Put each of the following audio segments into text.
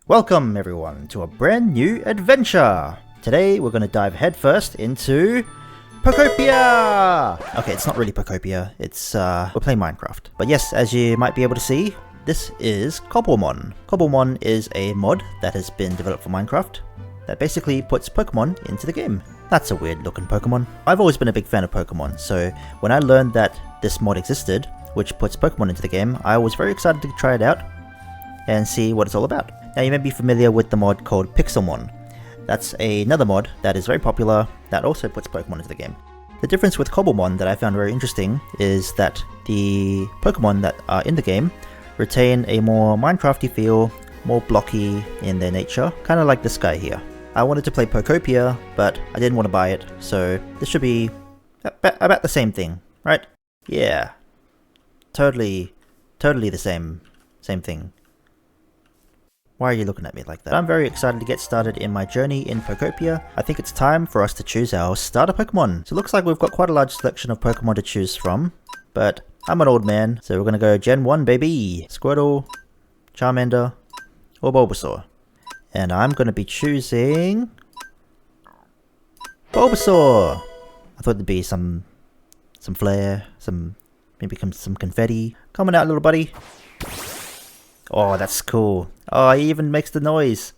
Welcome everyone to a brand new adventure! Today we're going to dive headfirst into Pokopia! Okay, it's not really Pokopia, it's we're playing Minecraft. But yes, as you might be able to see, this is Cobblemon. Cobblemon is a mod that has been developed for Minecraft that basically puts Pokemon into the game. That's a weird looking Pokemon. I've always been a big fan of Pokemon, so when I learned that this mod existed, which puts Pokemon into the game, I was very excited to try it out and see what it's all about. Now you may be familiar with the mod called Pixelmon. That's another mod that is very popular that also puts Pokemon into the game. The difference with Cobblemon that I found very interesting is that the Pokemon that are in the game retain a more Minecrafty feel, more blocky in their nature, kind of like this guy here. I wanted to play Pokopia, but I didn't want to buy it, so this should be about the same thing, right? Yeah, totally the same thing. Why are you looking at me like that? I'm very excited to get started in my journey in Pokopia. I think it's time for us to choose our starter Pokemon. So it looks like we've got quite a large selection of Pokemon to choose from, but I'm an old man, so we're gonna go Gen 1 baby! Squirtle, Charmander, or Bulbasaur. And I'm gonna be choosing Bulbasaur! I thought there'd be some flair, maybe some confetti. Coming out, little buddy. Oh, that's cool. Oh, he even makes the noise.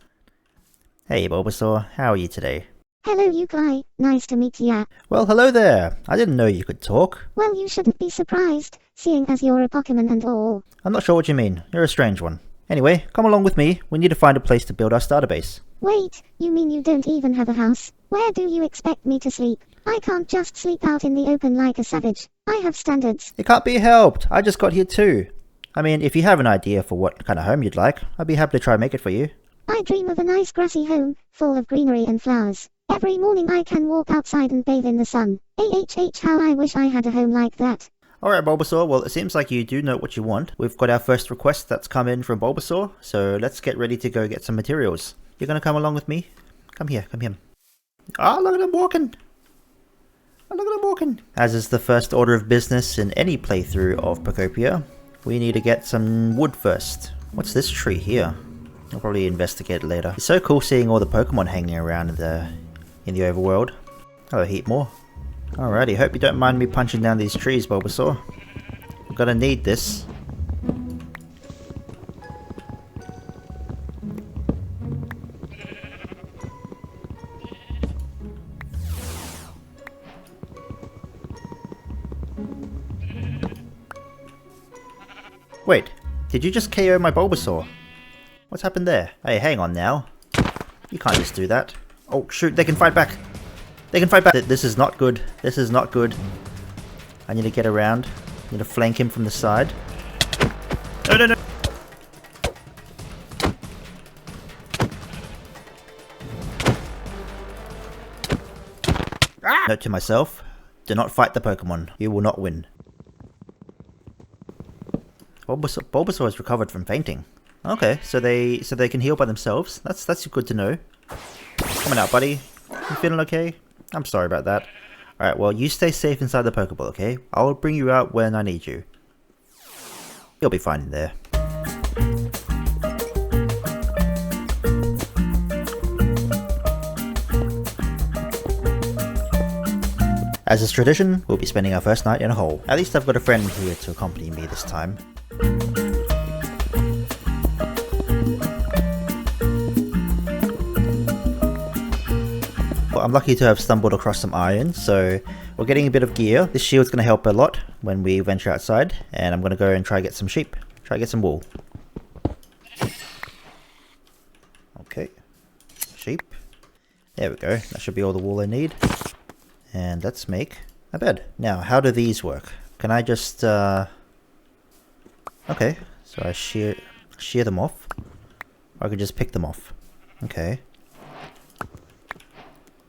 Hey, Bulbasaur, how are you today? Hello, you guy. Nice to meet ya. Well, hello there. I didn't know you could talk. Well, you shouldn't be surprised, seeing as you're a Pokemon and all. I'm not sure what you mean. You're a strange one. Anyway, come along with me. We need to find a place to build our starter base. Wait, you mean you don't even have a house? Where do you expect me to sleep? I can't just sleep out in the open like a savage. I have standards. It can't be helped. I just got here too. I mean, if you have an idea for what kind of home you'd like, I'd be happy to try and make it for you. I dream of a nice grassy home, full of greenery and flowers. Every morning I can walk outside and bathe in the sun. How I wish I had a home like that. Alright, Bulbasaur, well, it seems like you do know what you want. We've got our first request that's come in from Bulbasaur, so let's get ready to go get some materials. You're gonna come along with me? Come here, come here. Ah, look at him walking! Oh, look at him walking! As is the first order of business in any playthrough of Pokopia, we need to get some wood first. What's this tree here? I'll probably investigate it later. It's so cool seeing all the Pokemon hanging around in the overworld. Oh, a heap more. Alrighty, hope you don't mind me punching down these trees, Bulbasaur. I'm gonna need this. Wait, did you just KO my Bulbasaur? What's happened there? Hey, hang on now. You can't just do that. Oh shoot, they can fight back! They can fight back! This is not good. This is not good. I need to get around. I need to flank him from the side. No, no, no! Ah! Note to myself, do not fight the Pokemon. You will not win. Bulbasaur has recovered from fainting. Okay, so they can heal by themselves. That's good to know. Coming out, buddy. You feeling okay? I'm sorry about that. Alright, well, you stay safe inside the Pokeball, okay? I'll bring you out when I need you. You'll be fine in there. As is tradition, we'll be spending our first night in a hole. At least I've got a friend here to accompany me this time. I'm lucky to have stumbled across some iron, so we're getting a bit of gear. This shield's going to help a lot when we venture outside, and I'm going to go and try get some sheep. Try get some wool. Okay. Sheep. There we go. That should be all the wool I need. And let's make a bed. Now, how do these work? Can I just, okay, so I shear them off. Or I could just pick them off. Okay.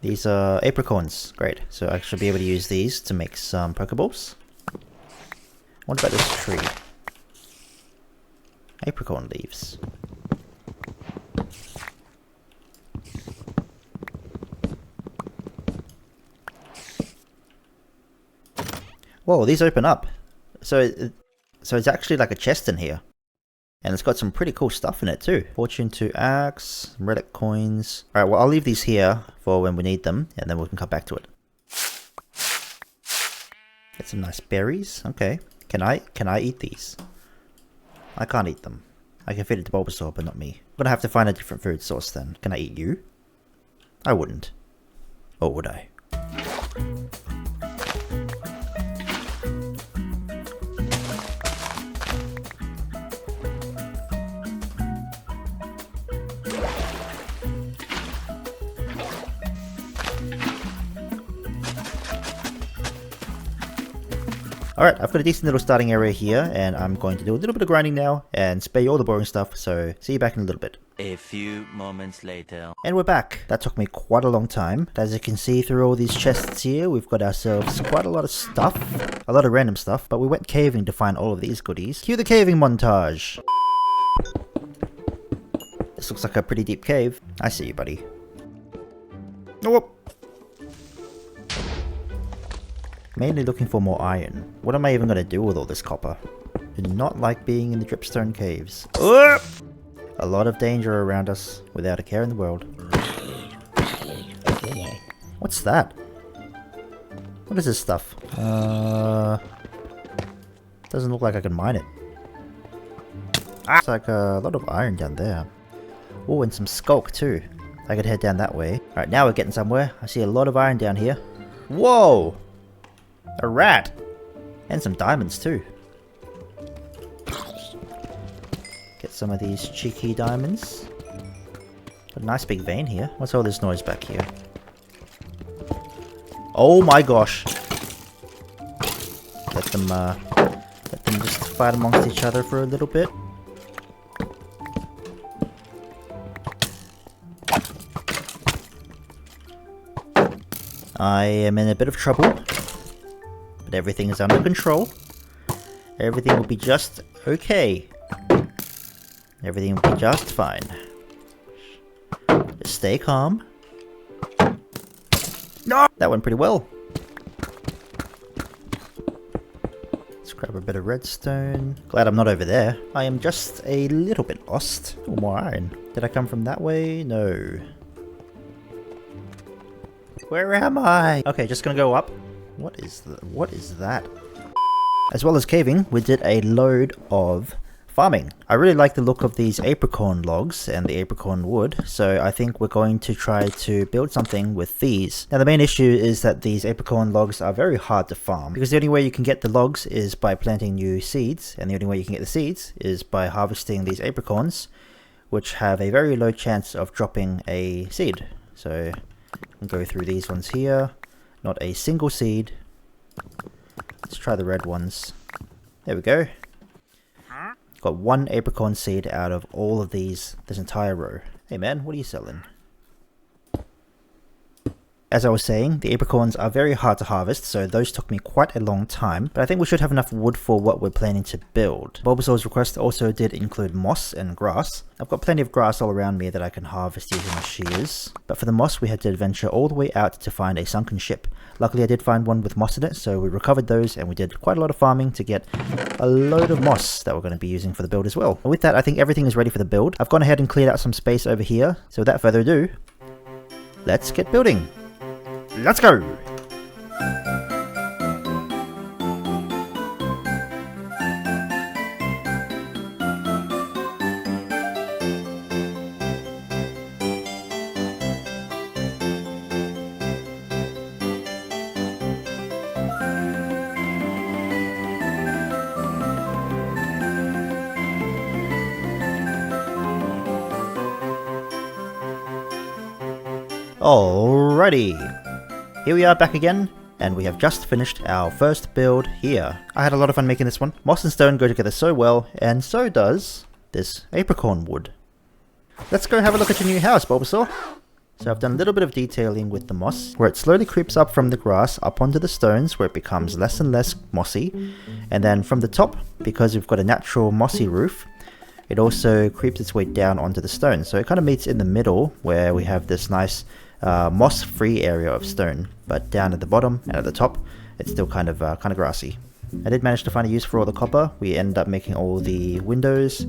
These are apricorns. Great. So I should be able to use these to make some Pokeballs. What about this tree? Apricorn leaves. Whoa, these open up. So it's actually like a chest in here. And it's got some pretty cool stuff in it too. Fortune 2 axe, relic coins. Alright, well I'll leave these here for when we need them, and then we can come back to it. Get some nice berries. Okay. Can I eat these? I can't eat them. I can feed it to Bulbasaur, but not me. I'm gonna have to find a different food source then. Can I eat you? I wouldn't. Or would I? Alright, I've got a decent little starting area here, and I'm going to do a little bit of grinding now, and spare you all the boring stuff, so see you back in a little bit. A few moments later. And we're back. That took me quite a long time. As you can see through all these chests here, we've got ourselves quite a lot of stuff. A lot of random stuff, but we went caving to find all of these goodies. Cue the caving montage! This looks like a pretty deep cave. I see you, buddy. Oh! Mainly looking for more iron. What am I even going to do with all this copper? Do not like being in the dripstone caves. A lot of danger around us, without a care in the world. What's that? What is this stuff? Doesn't look like I can mine it. It's like a lot of iron down there. Oh, and some skulk too. I could head down that way. Alright, now we're getting somewhere. I see a lot of iron down here. Whoa! A rat! And some diamonds too. Get some of these cheeky diamonds. Got a nice big vein here. What's all this noise back here? Oh my gosh! Let them just fight amongst each other for a little bit. I am in a bit of trouble, but everything is under control. Everything will be just okay. Everything will be just fine. Just stay calm. No! That went pretty well. Let's grab a bit of redstone. Glad I'm not over there. I am just a little bit lost. Oh, more iron. Did I come from that way? No. Where am I? Okay, just gonna go up. What is that? As well as caving, we did a load of farming. I really like the look of these apricorn logs and the apricorn wood, so I think we're going to try to build something with these. Now the main issue is that these apricorn logs are very hard to farm, because the only way you can get the logs is by planting new seeds, and the only way you can get the seeds is by harvesting these apricorns, which have a very low chance of dropping a seed. So I'll go through these ones here. Not a single seed. Let's try the red ones. There we go. Got one apricorn seed out of all of this entire row. Hey man, what are you selling? As I was saying, the apricorns are very hard to harvest, so those took me quite a long time, but I think we should have enough wood for what we're planning to build. Bulbasaur's request also did include moss and grass. I've got plenty of grass all around me that I can harvest using my shears, but for the moss we had to adventure all the way out to find a sunken ship. Luckily I did find one with moss in it, so we recovered those and we did quite a lot of farming to get a load of moss that we're going to be using for the build as well. But with that, I think everything is ready for the build. I've gone ahead and cleared out some space over here, so without further ado, let's get building! Let's go! Alrighty! Here we are back again, and we have just finished our first build here. I had a lot of fun making this one. Moss and stone go together so well, and so does this apricorn wood. Let's go have a look at your new house, Bulbasaur. So I've done a little bit of detailing with the moss, where it slowly creeps up from the grass up onto the stones, where it becomes less and less mossy. And then from the top, because we've got a natural mossy roof, it also creeps its way down onto the stone. So it kind of meets in the middle, where we have this nice moss-free area of stone, but down at the bottom and at the top, it's still kind of grassy. I did manage to find a use for all the copper. We ended up making all the windows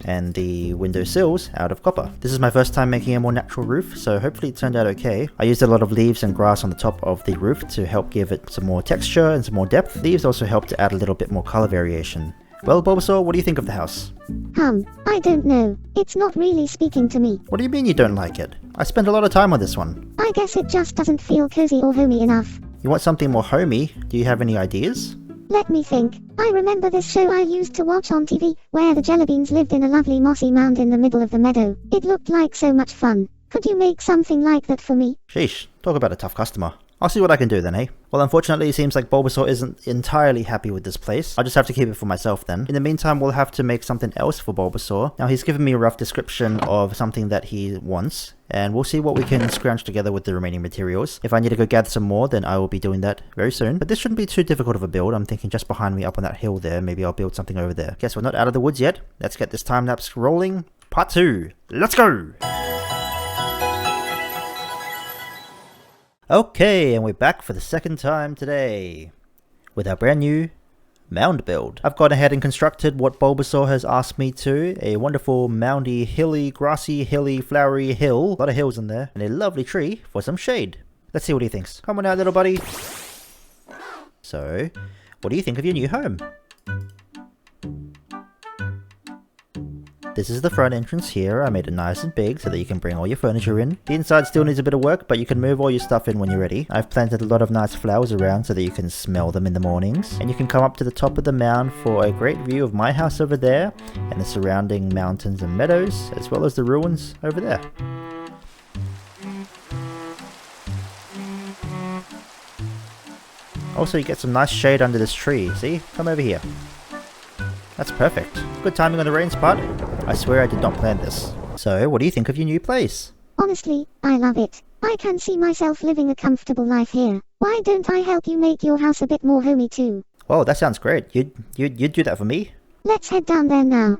and the window sills out of copper. This is my first time making a more natural roof, so hopefully it turned out okay. I used a lot of leaves and grass on the top of the roof to help give it some more texture and some more depth. Leaves also help to add a little bit more color variation. Well, Bulbasaur, what do you think of the house? I don't know. It's not really speaking to me. What do you mean you don't like it? I spent a lot of time on this one. I guess it just doesn't feel cozy or homey enough. You want something more homey? Do you have any ideas? Let me think. I remember this show I used to watch on TV, where the jellybeans lived in a lovely mossy mound in the middle of the meadow. It looked like so much fun. Could you make something like that for me? Sheesh, talk about a tough customer. I'll see what I can do then, eh? Well, unfortunately, it seems like Bulbasaur isn't entirely happy with this place. I'll just have to keep it for myself then. In the meantime, we'll have to make something else for Bulbasaur. Now, he's given me a rough description of something that he wants, and we'll see what we can scrounge together with the remaining materials. If I need to go gather some more, then I will be doing that very soon. But this shouldn't be too difficult of a build. I'm thinking just behind me up on that hill there, maybe I'll build something over there. Guess we're not out of the woods yet. Let's get this time lapse rolling. Part 2. Let's go! Okay, and we're back for the second time today with our brand new mound build. I've gone ahead and constructed what Bulbasaur has asked me to, a wonderful moundy, hilly, grassy, hilly, flowery hill, a lot of hills in there, and a lovely tree for some shade. Let's see what he thinks. Come on out, little buddy. So, what do you think of your new home? This is the front entrance here. I made it nice and big so that you can bring all your furniture in. The inside still needs a bit of work, but you can move all your stuff in when you're ready. I've planted a lot of nice flowers around so that you can smell them in the mornings. And you can come up to the top of the mound for a great view of my house over there and the surrounding mountains and meadows, as well as the ruins over there. Also, you get some nice shade under this tree. See? Come over here. That's perfect. Good timing on the rain spot. I swear I did not plan this. So, what do you think of your new place? Honestly, I love it. I can see myself living a comfortable life here. Why don't I help you make your house a bit more homey too? Oh, that sounds great. You'd do that for me? Let's head down there now.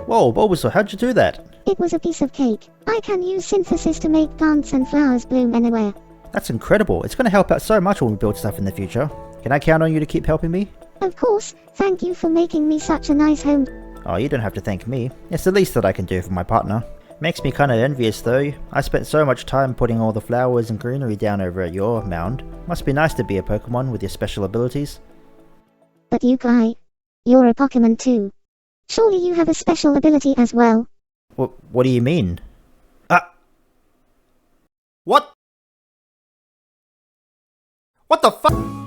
Whoa, Bulbasaur, how'd you do that? It was a piece of cake. I can use synthesis to make plants and flowers bloom anywhere. That's incredible. It's going to help out so much when we build stuff in the future. Can I count on you to keep helping me? Of course. Thank you for making me such a nice home. Oh, you don't have to thank me. It's the least that I can do for my partner. Makes me kind of envious though. I spent so much time putting all the flowers and greenery down over at your mound. Must be nice to be a Pokemon with your special abilities. But you guy, you're a Pokemon too. Surely you have a special ability as well. What do you mean? What? What the fuck?